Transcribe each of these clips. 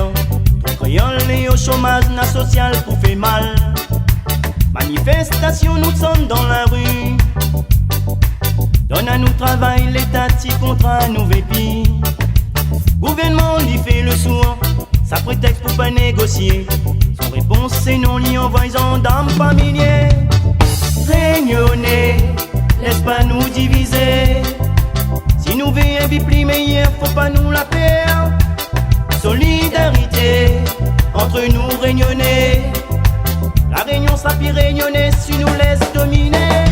guerre. Créole et au chômage, na social pour faire mal. Manifestation, nous sommes dans la rue. Donne à nous travail, l'État t'y contrat nous vépi. Gouvernement lui fait le sourd, ça prétexte pour pas négocier. Son réponse c'est non, lui envoyant d'âmes par milliers. Réunionnais, laisse pas nous diviser. Si nous voulons une vie plus meilleure, faut pas nous la perdre. Solidarité entre nous réunionnais. La réunion sera pire réunionnais si nous laisse dominer.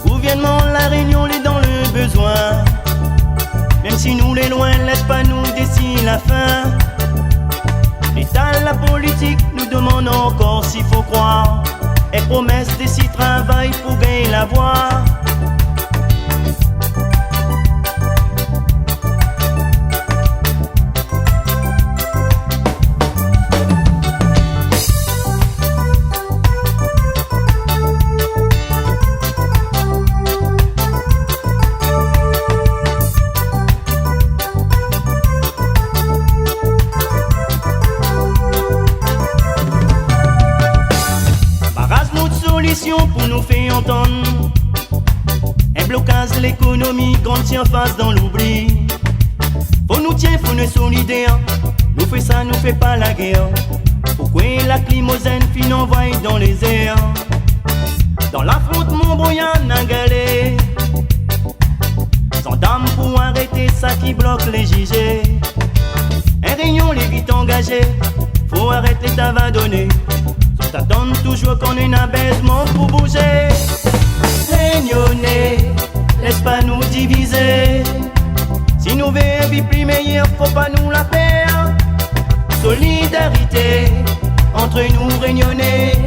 Gouvernement, la réunion est dans le besoin. Même si nous les loin, laisse pas nous décider la fin. L'État, la politique, nous demandent encore s'il faut croire. Et promesse de si travail pour gagner la voie. Pour nous faire entendre un blocage de l'économie quand tient face dans l'oubli. Faut nous tiens, faut nous solidaires. Nous fait ça, nous fait pas la guerre. Pourquoi la climosène fin envoie dans les airs? Dans l'affrontement brouillard n'a galé. Sans dame pour arrêter ça qui bloque les JG. Un réunion les vite engagés. Faut arrêter, l'État va donner. T'attends toujours qu'on ait un abaissement pour bouger. Réunionnais, laisse pas nous diviser. Si nous voulons une vie plus meilleure, faut pas nous la perdre. Solidarité entre nous réunionnais.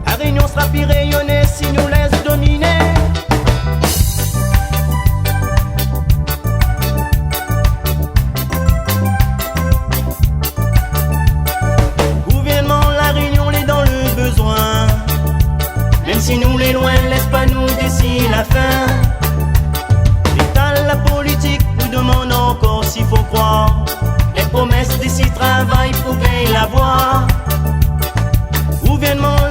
La réunion sera pire rayonnée si nous laisse dominer. Si nous les loin, laisse pas nous décider la fin. L'État, la politique, nous demande encore s'il faut croire. Les promesses de si travail pour gagner la voie. Gouvernement,